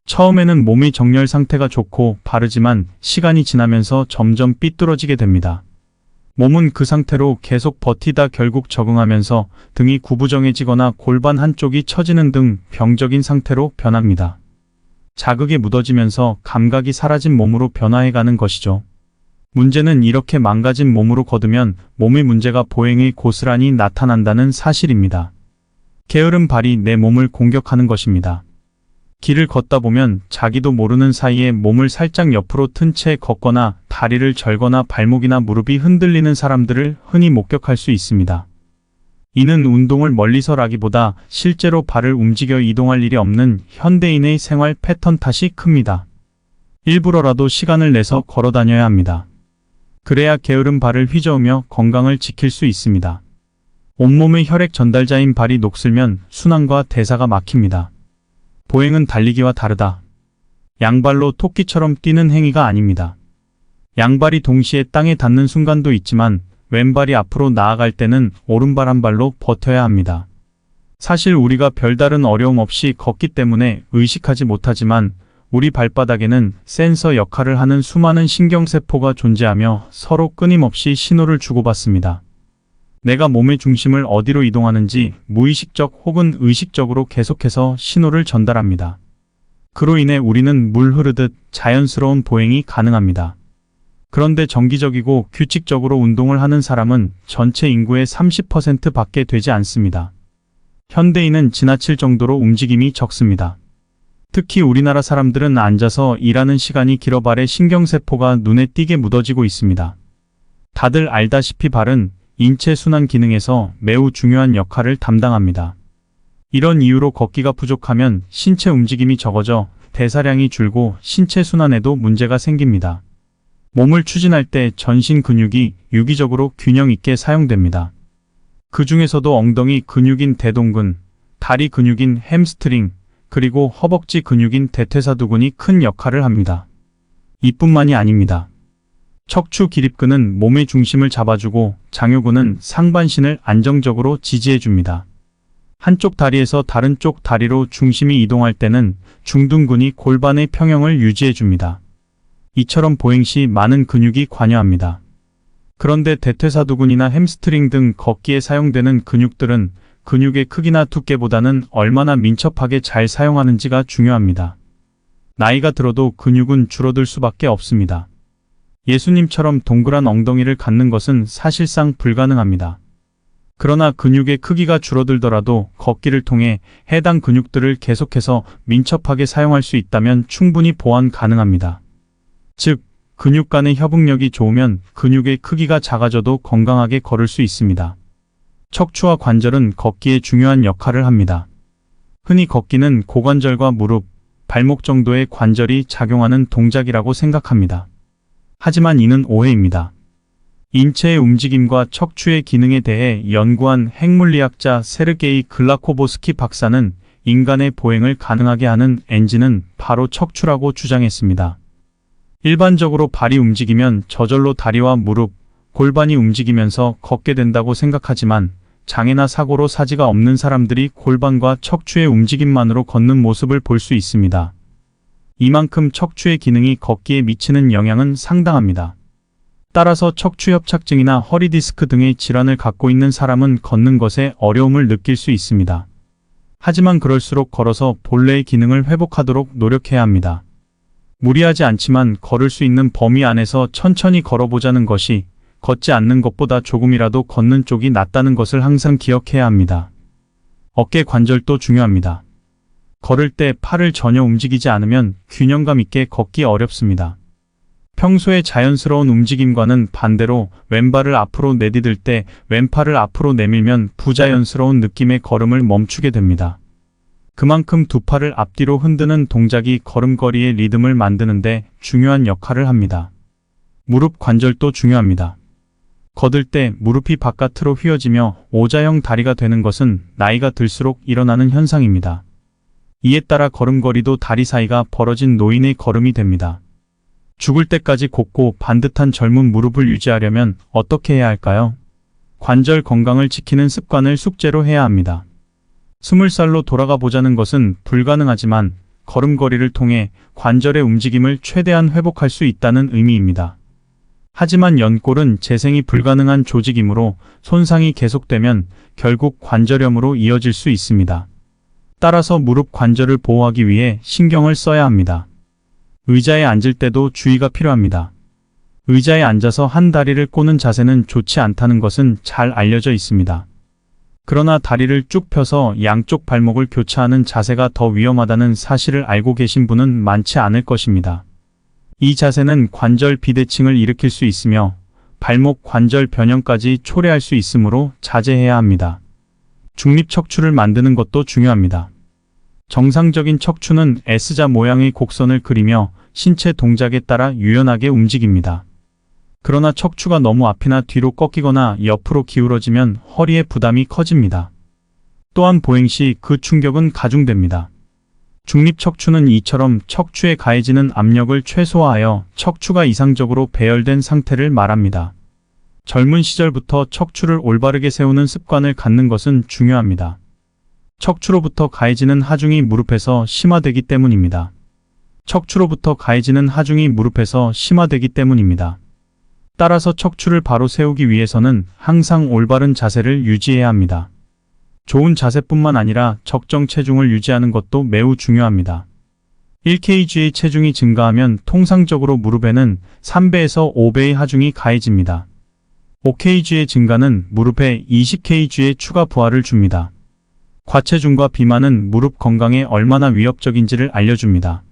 처음에는 몸의 정렬 상태가 좋고 바르지만 시간이 지나면서 점점 삐뚤어지게 됩니다. 몸은 그 상태로 계속 버티다 결국 적응하면서 등이 구부정해지거나 골반 한쪽이 처지는 등 병적인 상태로 변합니다. 자극에 묻어지면서 감각이 사라진 몸으로 변화해가는 것이죠. 문제는 이렇게 망가진 몸으로 걷으면 몸의 문제가 보행에 고스란히 나타난다는 사실입니다. 게으른 발이 내 몸을 공격하는 것입니다. 길을 걷다 보면 자기도 모르는 사이에 몸을 살짝 옆으로 튼 채 걷거나 다리를 절거나 발목이나 무릎이 흔들리는 사람들을 흔히 목격할 수 있습니다. 이는 운동을 멀리서라기보다 실제로 발을 움직여 이동할 일이 없는 현대인의 생활 패턴 탓이 큽니다. 일부러라도 시간을 내서 걸어 다녀야 합니다. 그래야 게으른 발을 휘저으며 건강을 지킬 수 있습니다. 온몸의 혈액 전달자인 발이 녹슬면 순환과 대사가 막힙니다. 보행은 달리기와 다르다. 양발로 토끼처럼 뛰는 행위가 아닙니다. 양발이 동시에 땅에 닿는 순간도 있지만 왼발이 앞으로 나아갈 때는 오른발 한 발로 버텨야 합니다. 사실 우리가 별다른 어려움 없이 걷기 때문에 의식하지 못하지만 우리 발바닥에는 센서 역할을 하는 수많은 신경세포가 존재하며 서로 끊임없이 신호를 주고받습니다. 내가 몸의 중심을 어디로 이동하는지 무의식적 혹은 의식적으로 계속해서 신호를 전달합니다. 그로 인해 우리는 물 흐르듯 자연스러운 보행이 가능합니다. 그런데 정기적이고 규칙적으로 운동을 하는 사람은 전체 인구의 30% 밖에 되지 않습니다. 현대인은 지나칠 정도로 움직임이 적습니다. 특히 우리나라 사람들은 앉아서 일하는 시간이 길어 발의 신경세포가 눈에 띄게 묻어지고 있습니다. 다들 알다시피 발은 인체 순환 기능에서 매우 중요한 역할을 담당합니다. 이런 이유로 걷기가 부족하면 신체 움직임이 적어져 대사량이 줄고 신체 순환에도 문제가 생깁니다. 몸을 추진할 때 전신 근육이 유기적으로 균형 있게 사용됩니다. 그 중에서도 엉덩이 근육인 대동근, 다리 근육인 햄스트링, 그리고 허벅지 근육인 대퇴사두근이 큰 역할을 합니다. 이뿐만이 아닙니다. 척추 기립근은 몸의 중심을 잡아주고 장요근은 상반신을 안정적으로 지지해줍니다. 한쪽 다리에서 다른 쪽 다리로 중심이 이동할 때는 중둔근이 골반의 평형을 유지해줍니다. 이처럼 보행 시 많은 근육이 관여합니다. 그런데 대퇴사두근이나 햄스트링 등 걷기에 사용되는 근육들은 근육의 크기나 두께보다는 얼마나 민첩하게 잘 사용하는지가 중요합니다. 나이가 들어도 근육은 줄어들 수밖에 없습니다. 예수님처럼 동그란 엉덩이를 갖는 것은 사실상 불가능합니다. 그러나 근육의 크기가 줄어들더라도 걷기를 통해 해당 근육들을 계속해서 민첩하게 사용할 수 있다면 충분히 보완 가능합니다. 즉, 근육 간의 협응력이 좋으면 근육의 크기가 작아져도 건강하게 걸을 수 있습니다. 척추와 관절은 걷기에 중요한 역할을 합니다. 흔히 걷기는 고관절과 무릎, 발목 정도의 관절이 작용하는 동작이라고 생각합니다. 하지만 이는 오해입니다. 인체의 움직임과 척추의 기능에 대해 연구한 핵물리학자 세르게이 글라코보스키 박사는 인간의 보행을 가능하게 하는 엔진은 바로 척추라고 주장했습니다. 일반적으로 발이 움직이면 저절로 다리와 무릎, 골반이 움직이면서 걷게 된다고 생각하지만 장애나 사고로 사지가 없는 사람들이 골반과 척추의 움직임만으로 걷는 모습을 볼 수 있습니다. 이만큼 척추의 기능이 걷기에 미치는 영향은 상당합니다. 따라서 척추협착증이나 허리 디스크 등의 질환을 갖고 있는 사람은 걷는 것에 어려움을 느낄 수 있습니다. 하지만 그럴수록 걸어서 본래의 기능을 회복하도록 노력해야 합니다. 무리하지 않지만 걸을 수 있는 범위 안에서 천천히 걸어보자는 것이 걷지 않는 것보다 조금이라도 걷는 쪽이 낫다는 것을 항상 기억해야 합니다. 어깨 관절도 중요합니다. 걸을 때 팔을 전혀 움직이지 않으면 균형감 있게 걷기 어렵습니다. 평소의 자연스러운 움직임과는 반대로 왼발을 앞으로 내디딜 때 왼팔을 앞으로 내밀면 부자연스러운 느낌의 걸음을 멈추게 됩니다. 그만큼 두 팔을 앞뒤로 흔드는 동작이 걸음걸이의 리듬을 만드는데 중요한 역할을 합니다. 무릎 관절도 중요합니다. 걷을 때 무릎이 바깥으로 휘어지며 오자형 다리가 되는 것은 나이가 들수록 일어나는 현상입니다. 이에 따라 걸음걸이도 다리 사이가 벌어진 노인의 걸음이 됩니다. 죽을 때까지 곱고 반듯한 젊은 무릎을 유지하려면 어떻게 해야 할까요? 관절 건강을 지키는 습관을 숙제로 해야 합니다. 20살로 돌아가 보자는 것은 불가능하지만 걸음걸이를 통해 관절의 움직임을 최대한 회복할 수 있다는 의미입니다. 하지만 연골은 재생이 불가능한 조직이므로 손상이 계속되면 결국 관절염으로 이어질 수 있습니다. 따라서 무릎 관절을 보호하기 위해 신경을 써야 합니다. 의자에 앉을 때도 주의가 필요합니다. 의자에 앉아서 한 다리를 꼬는 자세는 좋지 않다는 것은 잘 알려져 있습니다. 그러나 다리를 쭉 펴서 양쪽 발목을 교차하는 자세가 더 위험하다는 사실을 알고 계신 분은 많지 않을 것입니다. 이 자세는 관절 비대칭을 일으킬 수 있으며 발목 관절 변형까지 초래할 수 있으므로 자제해야 합니다. 중립 척추를 만드는 것도 중요합니다. 정상적인 척추는 S자 모양의 곡선을 그리며 신체 동작에 따라 유연하게 움직입니다. 그러나 척추가 너무 앞이나 뒤로 꺾이거나 옆으로 기울어지면 허리에 부담이 커집니다. 또한 보행 시 그 충격은 가중됩니다. 중립 척추는 이처럼 척추에 가해지는 압력을 최소화하여 척추가 이상적으로 배열된 상태를 말합니다. 젊은 시절부터 척추를 올바르게 세우는 습관을 갖는 것은 중요합니다. 척추로부터 가해지는 하중이 무릎에서 심화되기 때문입니다. 척추로부터 가해지는 하중이 무릎에서 심화되기 때문입니다. 따라서 척추를 바로 세우기 위해서는 항상 올바른 자세를 유지해야 합니다. 좋은 자세뿐만 아니라 적정 체중을 유지하는 것도 매우 중요합니다. 1kg의 체중이 증가하면 통상적으로 무릎에는 3배에서 5배의 하중이 가해집니다. 5kg의 증가는 무릎에 20kg의 추가 부하를 줍니다. 과체중과 비만은 무릎 건강에 얼마나 위협적인지를 알려줍니다.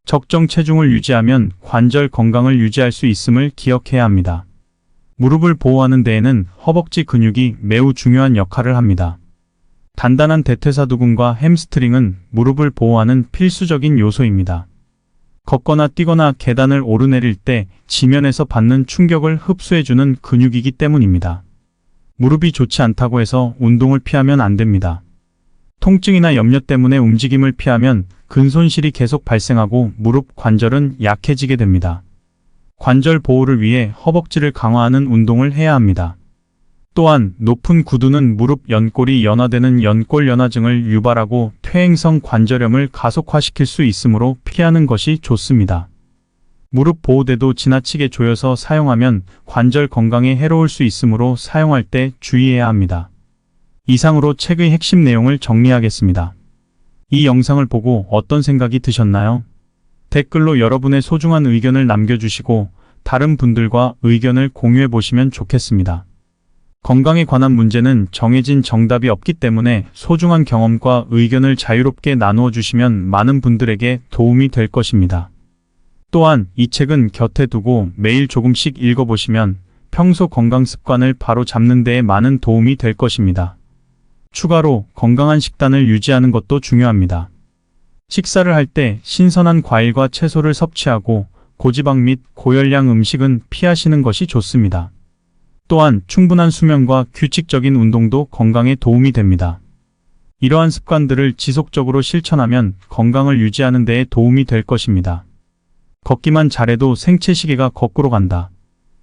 적정 체중을 유지하면 관절 건강을 유지할 수 있음을 기억해야 합니다. 무릎을 보호하는 데에는 허벅지 근육이 매우 중요한 역할을 합니다. 단단한 대퇴사두근과 햄스트링은 무릎을 보호하는 필수적인 요소입니다. 걷거나 뛰거나 계단을 오르내릴 때 지면에서 받는 충격을 흡수해주는 근육이기 때문입니다. 무릎이 좋지 않다고 해서 운동을 피하면 안 됩니다. 통증이나 염려 때문에 움직임을 피하면 근손실이 계속 발생하고 무릎 관절은 약해지게 됩니다. 관절 보호를 위해 허벅지를 강화하는 운동을 해야 합니다. 또한 높은 구두는 무릎 연골이 연화되는 연골연화증을 유발하고 퇴행성 관절염을 가속화시킬 수 있으므로 피하는 것이 좋습니다. 무릎 보호대도 지나치게 조여서 사용하면 관절 건강에 해로울 수 있으므로 사용할 때 주의해야 합니다. 이상으로 책의 핵심 내용을 정리하겠습니다. 이 영상을 보고 어떤 생각이 드셨나요? 댓글로 여러분의 소중한 의견을 남겨주시고 다른 분들과 의견을 공유해 보시면 좋겠습니다. 건강에 관한 문제는 정해진 정답이 없기 때문에 소중한 경험과 의견을 자유롭게 나누어 주시면 많은 분들에게 도움이 될 것입니다. 또한 이 책은 곁에 두고 매일 조금씩 읽어보시면 평소 건강 습관을 바로 잡는 데에 많은 도움이 될 것입니다. 추가로 건강한 식단을 유지하는 것도 중요합니다. 식사를 할 때 신선한 과일과 채소를 섭취하고 고지방 및 고열량 음식은 피하시는 것이 좋습니다. 또한 충분한 수면과 규칙적인 운동도 건강에 도움이 됩니다. 이러한 습관들을 지속적으로 실천하면 건강을 유지하는 데에 도움이 될 것입니다. 걷기만 잘해도 생체 시계가 거꾸로 간다.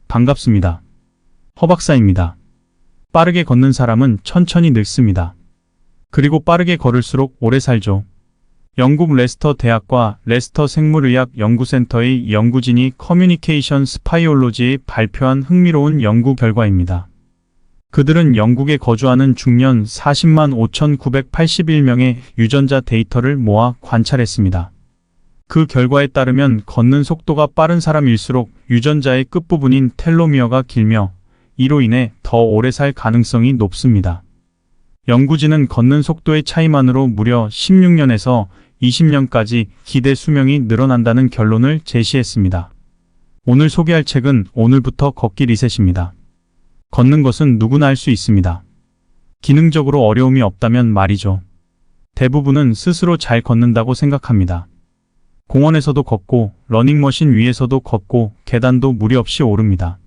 반갑습니다. 허박사입니다. 빠르게 걷는 사람은 천천히 늙습니다. 그리고 빠르게 걸을수록 오래 살죠. 영국 레스터 대학과 레스터 생물의학 연구센터의 연구진이 커뮤니케이션 스파이올로지에 발표한 흥미로운 연구 결과입니다. 그들은 영국에 거주하는 중년 40만 5,981명의 유전자 데이터를 모아 관찰했습니다. 그 결과에 따르면 걷는 속도가 빠른 사람일수록 유전자의 끝부분인 텔로미어가 길며 이로 인해 더 오래 살 가능성이 높습니다. 연구진은 걷는 속도의 차이만으로 무려 16년에서 20년까지 기대 수명이 늘어난다는 결론을 제시했습니다. 오늘 소개할 책은 오늘부터 걷기 리셋입니다. 걷는 것은 누구나 할 수 있습니다. 기능적으로 어려움이 없다면 말이죠. 대부분은 스스로 잘 걷는다고 생각합니다. 공원에서도 걷고 러닝머신 위에서도 걷고 계단도 무리 없이 오릅니다.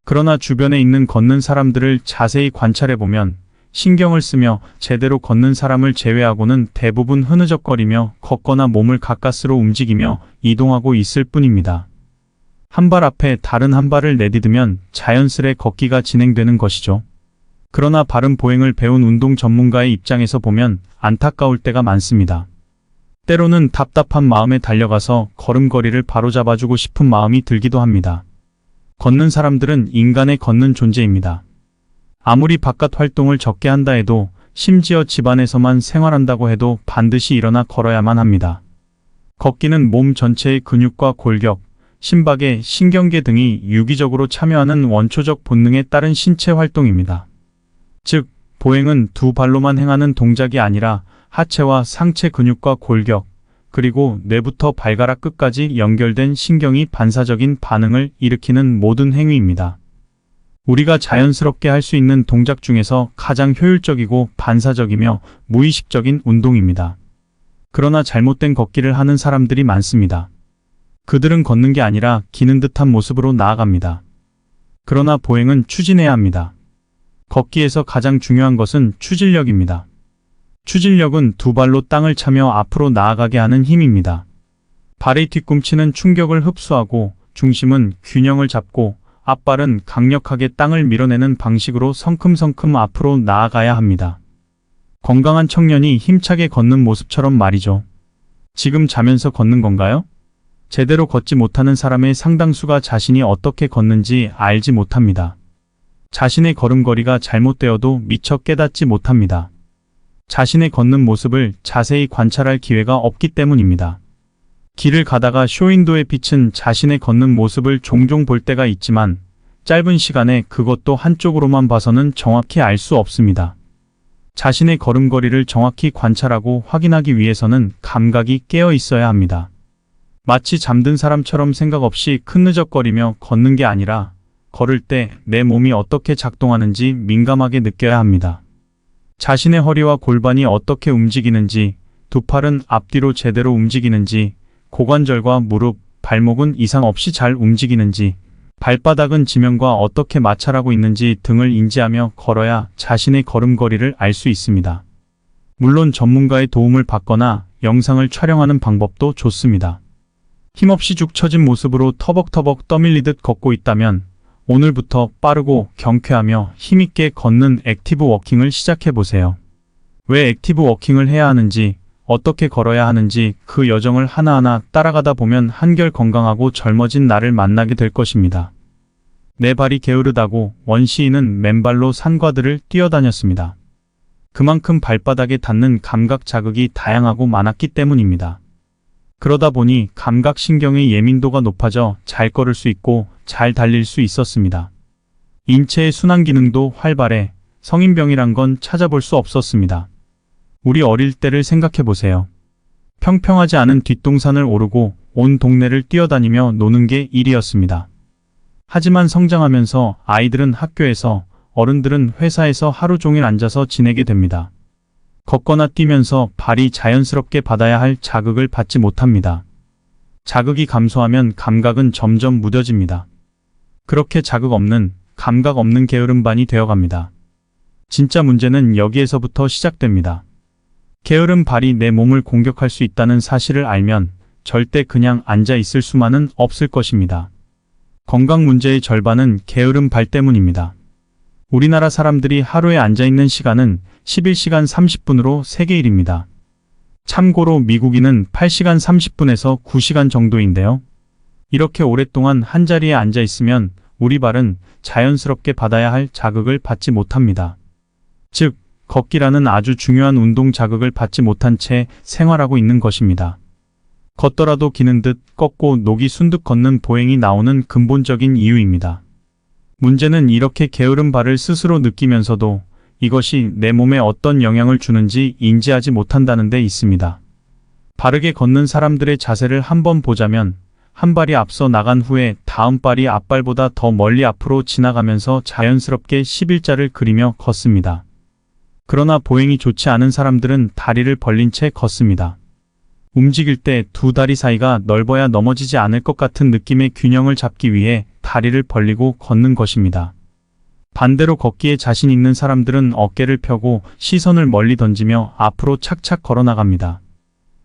그러나 주변에 있는 걷는 사람들을 자세히 관찰해보면 신경을 쓰며 제대로 걷는 사람을 제외하고는 대부분 흐느적거리며 걷거나 몸을 가까스로 움직이며 이동하고 있을 뿐입니다. 한 발 앞에 다른 한 발을 내디디면 자연스레 걷기가 진행되는 것이죠. 그러나 바른 보행을 배운 운동 전문가의 입장에서 보면 안타까울 때가 많습니다. 때로는 답답한 마음에 달려가서 걸음걸이를 바로잡아주고 싶은 마음이 들기도 합니다. 걷는 사람들은 인간의 걷는 존재입니다. 아무리 바깥 활동을 적게 한다 해도 심지어 집안에서만 생활한다고 해도 반드시 일어나 걸어야만 합니다. 걷기는 몸 전체의 근육과 골격, 심박의 신경계 등이 유기적으로 참여하는 원초적 본능에 따른 신체 활동입니다. 즉, 보행은 두 발로만 행하는 동작이 아니라 하체와 상체 근육과 골격, 그리고 뇌부터 발가락 끝까지 연결된 신경이 반사적인 반응을 일으키는 모든 행위입니다. 우리가 자연스럽게 할 수 있는 동작 중에서 가장 효율적이고 반사적이며 무의식적인 운동입니다. 그러나 잘못된 걷기를 하는 사람들이 많습니다. 그들은 걷는 게 아니라 기는 듯한 모습으로 나아갑니다. 그러나 보행은 추진해야 합니다. 걷기에서 가장 중요한 것은 추진력입니다. 추진력은 두 발로 땅을 차며 앞으로 나아가게 하는 힘입니다. 발의 뒤꿈치는 충격을 흡수하고 중심은 균형을 잡고 앞발은 강력하게 땅을 밀어내는 방식으로 성큼성큼 앞으로 나아가야 합니다. 건강한 청년이 힘차게 걷는 모습처럼 말이죠. 지금 자면서 걷는 건가요? 제대로 걷지 못하는 사람의 상당수가 자신이 어떻게 걷는지 알지 못합니다. 자신의 걸음걸이가 잘못되어도 미처 깨닫지 못합니다. 자신의 걷는 모습을 자세히 관찰할 기회가 없기 때문입니다. 길을 가다가 쇼윈도에 비친 자신의 걷는 모습을 종종 볼 때가 있지만 짧은 시간에 그것도 한쪽으로만 봐서는 정확히 알 수 없습니다. 자신의 걸음걸이를 정확히 관찰하고 확인하기 위해서는 감각이 깨어 있어야 합니다. 마치 잠든 사람처럼 생각 없이 큰느적거리며 걷는 게 아니라 걸을 때 내 몸이 어떻게 작동하는지 민감하게 느껴야 합니다. 자신의 허리와 골반이 어떻게 움직이는지, 두 팔은 앞뒤로 제대로 움직이는지, 고관절과 무릎, 발목은 이상 없이 잘 움직이는지, 발바닥은 지면과 어떻게 마찰하고 있는지 등을 인지하며 걸어야 자신의 걸음걸이를 알 수 있습니다. 물론 전문가의 도움을 받거나 영상을 촬영하는 방법도 좋습니다. 힘없이 죽 처진 모습으로 터벅터벅 떠밀리듯 걷고 있다면 오늘부터 빠르고 경쾌하며 힘있게 걷는 액티브 워킹을 시작해보세요. 왜 액티브 워킹을 해야 하는지, 어떻게 걸어야 하는지 그 여정을 하나하나 따라가다 보면 한결 건강하고 젊어진 나를 만나게 될 것입니다. 내 발이 게으르다고 원시인은 맨발로 산과들을 뛰어다녔습니다. 그만큼 발바닥에 닿는 감각 자극이 다양하고 많았기 때문입니다. 그러다 보니 감각신경의 예민도가 높아져 잘 걸을 수 있고 잘 달릴 수 있었습니다. 인체의 순환 기능도 활발해 성인병이란 건 찾아볼 수 없었습니다. 우리 어릴 때를 생각해 보세요. 평평하지 않은 뒷동산을 오르고 온 동네를 뛰어다니며 노는 게 일이었습니다. 하지만 성장하면서 아이들은 학교에서, 어른들은 회사에서 하루 종일 앉아서 지내게 됩니다. 걷거나 뛰면서 발이 자연스럽게 받아야 할 자극을 받지 못합니다. 자극이 감소하면 감각은 점점 무뎌집니다. 그렇게 자극 없는, 감각 없는 게으름반이 되어갑니다. 진짜 문제는 여기에서부터 시작됩니다. 게으른 발이 내 몸을 공격할 수 있다는 사실을 알면 절대 그냥 앉아 있을 수만은 없을 것입니다. 건강 문제의 절반은 게으른 발 때문입니다. 우리나라 사람들이 하루에 앉아있는 시간은 11시간 30분으로 세계 1위입니다. 참고로 미국인은 8시간 30분에서 9시간 정도인데요. 이렇게 오랫동안 한자리에 앉아있으면 우리 발은 자연스럽게 받아야 할 자극을 받지 못합니다. 즉, 걷기라는 아주 중요한 운동 자극을 받지 못한 채 생활하고 있는 것입니다. 걷더라도 기는 듯 꺾고 녹이 순득 걷는 보행이 나오는 근본적인 이유입니다. 문제는 이렇게 게으른 발을 스스로 느끼면서도 이것이 내 몸에 어떤 영향을 주는지 인지하지 못한다는 데 있습니다. 바르게 걷는 사람들의 자세를 한번 보자면 한 발이 앞서 나간 후에 다음 발이 앞발보다 더 멀리 앞으로 지나가면서 자연스럽게 11자를 그리며 걷습니다. 그러나 보행이 좋지 않은 사람들은 다리를 벌린 채 걷습니다. 움직일 때 두 다리 사이가 넓어야 넘어지지 않을 것 같은 느낌의 균형을 잡기 위해 다리를 벌리고 걷는 것입니다. 반대로 걷기에 자신 있는 사람들은 어깨를 펴고 시선을 멀리 던지며 앞으로 착착 걸어 나갑니다.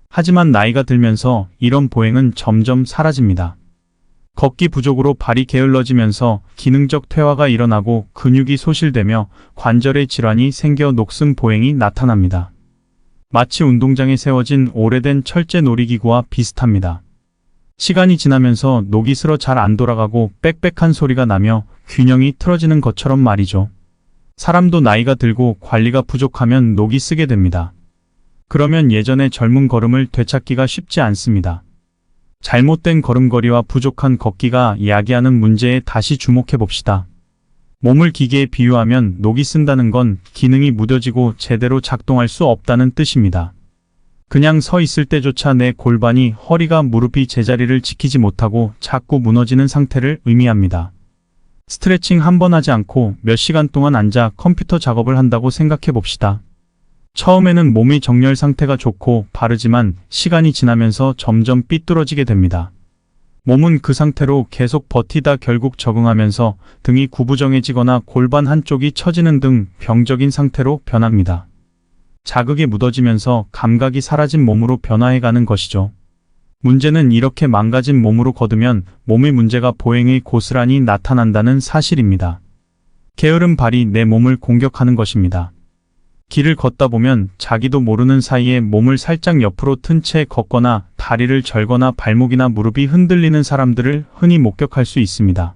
하지만 나이가 들면서 이런 보행은 점점 사라집니다. 걷기 부족으로 발이 게을러지면서 기능적 퇴화가 일어나고 근육이 소실되며 관절의 질환이 생겨 녹슨 보행이 나타납니다. 마치 운동장에 세워진 오래된 철제 놀이기구와 비슷합니다. 시간이 지나면서 녹이 슬어 잘 안 돌아가고 빽빽한 소리가 나며 균형이 틀어지는 것처럼 말이죠. 사람도 나이가 들고 관리가 부족하면 녹이 쓰게 됩니다. 그러면 예전의 젊은 걸음을 되찾기가 쉽지 않습니다. 잘못된 걸음걸이와 부족한 걷기가 야기하는 문제에 다시 주목해 봅시다. 몸을 기계에 비유하면 녹이 쓴다는 건 기능이 무뎌지고 제대로 작동할 수 없다는 뜻입니다. 그냥 서 있을 때조차 내 골반이, 허리가, 무릎이 제자리를 지키지 못하고 자꾸 무너지는 상태를 의미합니다. 스트레칭 한 번 하지 않고 몇 시간 동안 앉아 컴퓨터 작업을 한다고 생각해 봅시다. 처음에는 몸의 정렬 상태가 좋고 바르지만 시간이 지나면서 점점 삐뚤어지게 됩니다. 몸은 그 상태로 계속 버티다 결국 적응하면서 등이 구부정해지거나 골반 한쪽이 처지는 등 병적인 상태로 변합니다. 자극에 묻어지면서 감각이 사라진 몸으로 변화해가는 것이죠. 문제는 이렇게 망가진 몸으로 걷으면 몸의 문제가 보행에 고스란히 나타난다는 사실입니다. 게으른 발이 내 몸을 공격하는 것입니다. 길을 걷다 보면 자기도 모르는 사이에 몸을 살짝 옆으로 튼 채 걷거나 다리를 절거나 발목이나 무릎이 흔들리는 사람들을 흔히 목격할 수 있습니다.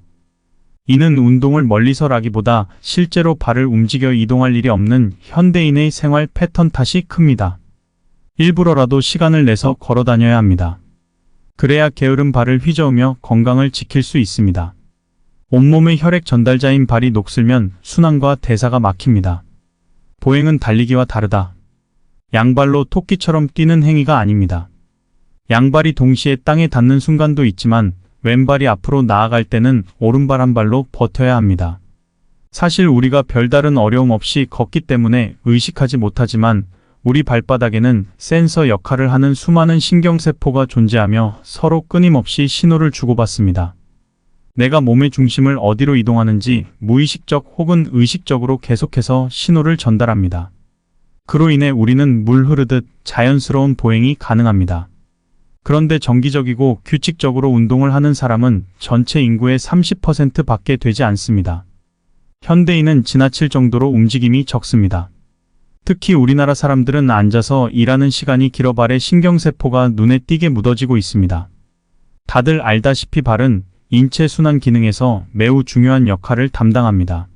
이는 운동을 멀리서라기보다 실제로 발을 움직여 이동할 일이 없는 현대인의 생활 패턴 탓이 큽니다. 일부러라도 시간을 내서 걸어 다녀야 합니다. 그래야 게으른 발을 휘저으며 건강을 지킬 수 있습니다. 온몸의 혈액 전달자인 발이 녹슬면 순환과 대사가 막힙니다. 보행은 달리기와 다르다. 양발로 토끼처럼 뛰는 행위가 아닙니다. 양발이 동시에 땅에 닿는 순간도 있지만 왼발이 앞으로 나아갈 때는 오른발 한 발로 버텨야 합니다. 사실 우리가 별다른 어려움 없이 걷기 때문에 의식하지 못하지만 우리 발바닥에는 센서 역할을 하는 수많은 신경세포가 존재하며 서로 끊임없이 신호를 주고받습니다. 내가 몸의 중심을 어디로 이동하는지 무의식적 혹은 의식적으로 계속해서 신호를 전달합니다. 그로 인해 우리는 물 흐르듯 자연스러운 보행이 가능합니다. 그런데 정기적이고 규칙적으로 운동을 하는 사람은 전체 인구의 30%밖에 되지 않습니다. 현대인은 지나칠 정도로 움직임이 적습니다. 특히 우리나라 사람들은 앉아서 일하는 시간이 길어 발의 신경세포가 눈에 띄게 묻어지고 있습니다. 다들 알다시피 발은 인체 순환 기능에서 매우 중요한 역할을 담당합니다.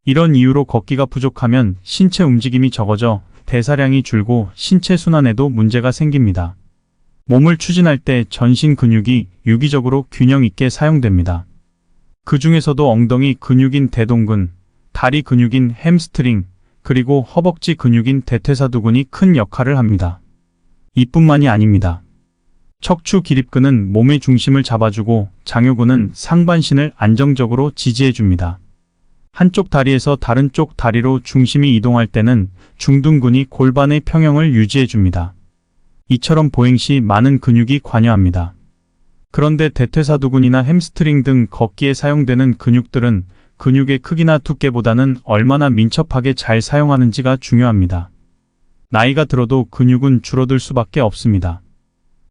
이런 이유로 걷기가 부족하면 신체 움직임이 적어져 대사량이 줄고 신체 순환에도 문제가 생깁니다. 몸을 추진할 때 전신 근육이 유기적으로 균형 있게 사용됩니다. 그 중에서도 엉덩이 근육인 대동근, 다리 근육인 햄스트링, 그리고 허벅지 근육인 대퇴사두근이 큰 역할을 합니다. 이뿐만이 아닙니다. 척추 기립근은 몸의 중심을 잡아주고 장요근은 상반신을 안정적으로 지지해줍니다. 한쪽 다리에서 다른 쪽 다리로 중심이 이동할 때는 중둔근이 골반의 평형을 유지해줍니다. 이처럼 보행 시 많은 근육이 관여합니다. 그런데 대퇴사두근이나 햄스트링 등 걷기에 사용되는 근육들은 근육의 크기나 두께보다는 얼마나 민첩하게 잘 사용하는지가 중요합니다. 나이가 들어도 근육은 줄어들 수밖에 없습니다.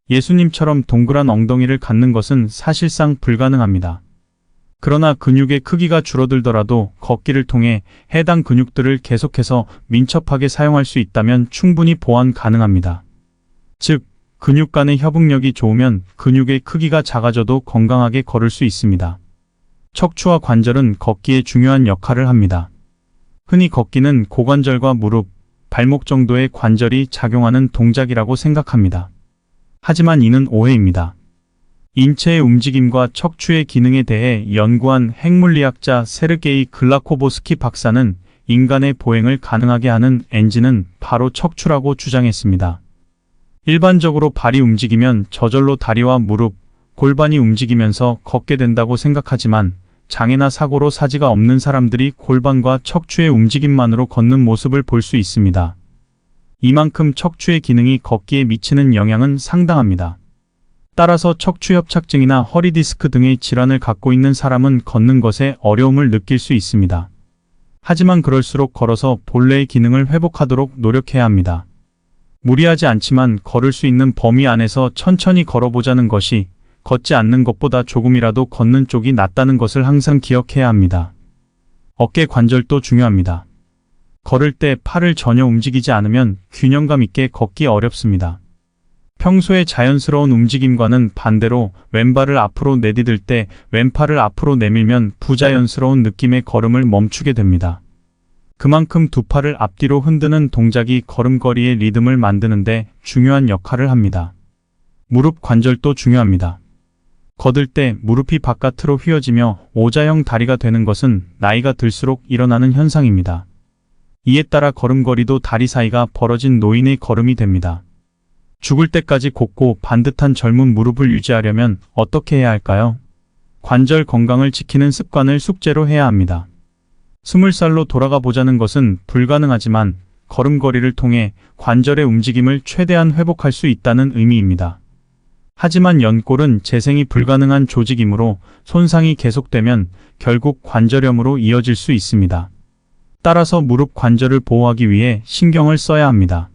예수님처럼 동그란 엉덩이를 갖는 것은 사실상 불가능합니다. 그러나 근육의 크기가 줄어들더라도 걷기를 통해 해당 근육들을 계속해서 민첩하게 사용할 수 있다면 충분히 보완 가능합니다. 즉, 근육 간의 협응력이 좋으면 근육의 크기가 작아져도 건강하게 걸을 수 있습니다. 척추와 관절은 걷기에 중요한 역할을 합니다. 흔히 걷기는 고관절과 무릎, 발목 정도의 관절이 작용하는 동작이라고 생각합니다. 하지만 이는 오해입니다. 인체의 움직임과 척추의 기능에 대해 연구한 핵물리학자 세르게이 글라코보스키 박사는 인간의 보행을 가능하게 하는 엔진은 바로 척추라고 주장했습니다. 일반적으로 발이 움직이면 저절로 다리와 무릎, 골반이 움직이면서 걷게 된다고 생각하지만 장애나 사고로 사지가 없는 사람들이 골반과 척추의 움직임만으로 걷는 모습을 볼 수 있습니다. 이만큼 척추의 기능이 걷기에 미치는 영향은 상당합니다. 따라서 척추협착증이나 허리 디스크 등의 질환을 갖고 있는 사람은 걷는 것에 어려움을 느낄 수 있습니다. 하지만 그럴수록 걸어서 본래의 기능을 회복하도록 노력해야 합니다. 무리하지 않지만 걸을 수 있는 범위 안에서 천천히 걸어보자는 것이 걷지 않는 것보다 조금이라도 걷는 쪽이 낫다는 것을 항상 기억해야 합니다. 어깨 관절도 중요합니다. 걸을 때 팔을 전혀 움직이지 않으면 균형감 있게 걷기 어렵습니다. 평소의 자연스러운 움직임과는 반대로 왼발을 앞으로 내디딜 때 왼팔을 앞으로 내밀면 부자연스러운 느낌의 걸음을 멈추게 됩니다. 그만큼 두 팔을 앞뒤로 흔드는 동작이 걸음걸이의 리듬을 만드는데 중요한 역할을 합니다. 무릎 관절도 중요합니다. 걷을 때 무릎이 바깥으로 휘어지며 오자형 다리가 되는 것은 나이가 들수록 일어나는 현상입니다. 이에 따라 걸음걸이도 다리 사이가 벌어진 노인의 걸음이 됩니다. 죽을 때까지 곱고 반듯한 젊은 무릎을 유지하려면 어떻게 해야 할까요? 관절 건강을 지키는 습관을 숙제로 해야 합니다. 20살로 돌아가 보자는 것은 불가능하지만 걸음걸이를 통해 관절의 움직임을 최대한 회복할 수 있다는 의미입니다. 하지만 연골은 재생이 불가능한 조직이므로 손상이 계속되면 결국 관절염으로 이어질 수 있습니다. 따라서 무릎 관절을 보호하기 위해 신경을 써야 합니다.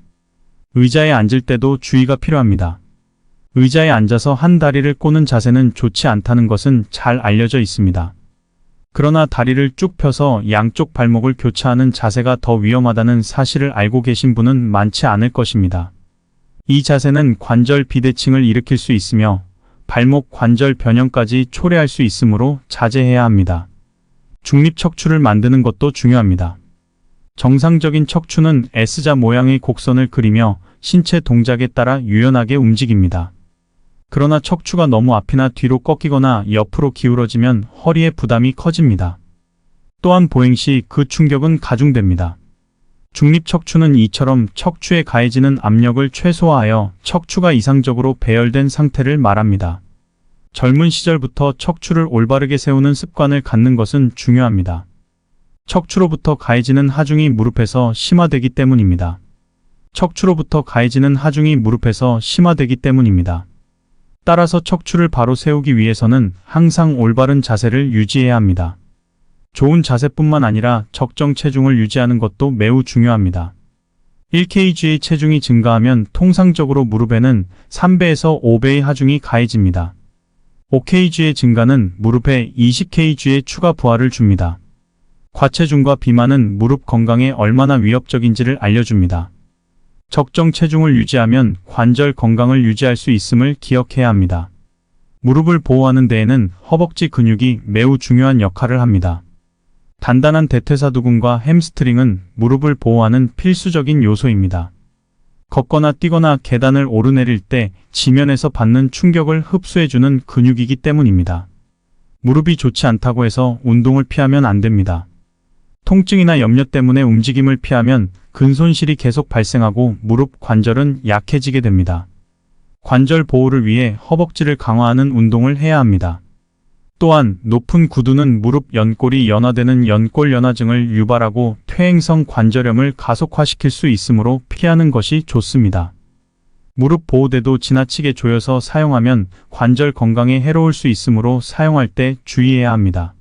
의자에 앉을 때도 주의가 필요합니다. 의자에 앉아서 한 다리를 꼬는 자세는 좋지 않다는 것은 잘 알려져 있습니다. 그러나 다리를 쭉 펴서 양쪽 발목을 교차하는 자세가 더 위험하다는 사실을 알고 계신 분은 많지 않을 것입니다. 이 자세는 관절 비대칭을 일으킬 수 있으며 발목 관절 변형까지 초래할 수 있으므로 자제해야 합니다. 중립 척추를 만드는 것도 중요합니다. 정상적인 척추는 S자 모양의 곡선을 그리며 신체 동작에 따라 유연하게 움직입니다. 그러나 척추가 너무 앞이나 뒤로 꺾이거나 옆으로 기울어지면 허리의 부담이 커집니다. 또한 보행 시 그 충격은 가중됩니다. 중립 척추는 이처럼 척추에 가해지는 압력을 최소화하여 척추가 이상적으로 배열된 상태를 말합니다. 젊은 시절부터 척추를 올바르게 세우는 습관을 갖는 것은 중요합니다. 척추로부터 가해지는 하중이 무릎에서 심화되기 때문입니다. 척추로부터 가해지는 하중이 무릎에서 심화되기 때문입니다. 따라서 척추를 바로 세우기 위해서는 항상 올바른 자세를 유지해야 합니다. 좋은 자세뿐만 아니라 적정 체중을 유지하는 것도 매우 중요합니다. 1kg의 체중이 증가하면 통상적으로 무릎에는 3배에서 5배의 하중이 가해집니다. 5kg의 증가는 무릎에 20kg의 추가 부하를 줍니다. 과체중과 비만은 무릎 건강에 얼마나 위협적인지를 알려줍니다. 적정 체중을 유지하면 관절 건강을 유지할 수 있음을 기억해야 합니다. 무릎을 보호하는 데에는 허벅지 근육이 매우 중요한 역할을 합니다. 단단한 대퇴사두근과 햄스트링은 무릎을 보호하는 필수적인 요소입니다. 걷거나 뛰거나 계단을 오르내릴 때 지면에서 받는 충격을 흡수해주는 근육이기 때문입니다. 무릎이 좋지 않다고 해서 운동을 피하면 안 됩니다. 통증이나 염려 때문에 움직임을 피하면 근손실이 계속 발생하고 무릎 관절은 약해지게 됩니다. 관절 보호를 위해 허벅지를 강화하는 운동을 해야 합니다. 또한 높은 구두는 무릎 연골이 연화되는 연골연화증을 유발하고 퇴행성 관절염을 가속화시킬 수 있으므로 피하는 것이 좋습니다. 무릎 보호대도 지나치게 조여서 사용하면 관절 건강에 해로울 수 있으므로 사용할 때 주의해야 합니다.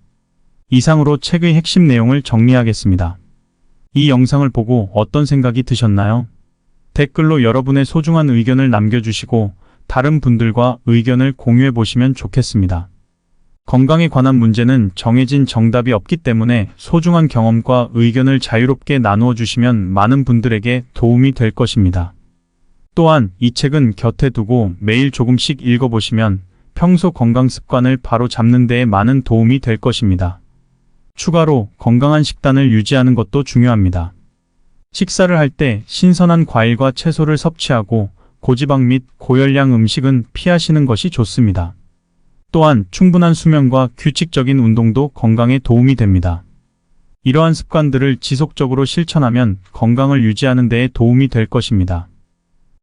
이상으로 책의 핵심 내용을 정리하겠습니다. 이 영상을 보고 어떤 생각이 드셨나요? 댓글로 여러분의 소중한 의견을 남겨주시고 다른 분들과 의견을 공유해 보시면 좋겠습니다. 건강에 관한 문제는 정해진 정답이 없기 때문에 소중한 경험과 의견을 자유롭게 나누어 주시면 많은 분들에게 도움이 될 것입니다. 또한 이 책은 곁에 두고 매일 조금씩 읽어보시면 평소 건강 습관을 바로 잡는 데에 많은 도움이 될 것입니다. 추가로 건강한 식단을 유지하는 것도 중요합니다. 식사를 할 때 신선한 과일과 채소를 섭취하고 고지방 및 고열량 음식은 피하시는 것이 좋습니다. 또한 충분한 수면과 규칙적인 운동도 건강에 도움이 됩니다. 이러한 습관들을 지속적으로 실천하면 건강을 유지하는 데에 도움이 될 것입니다.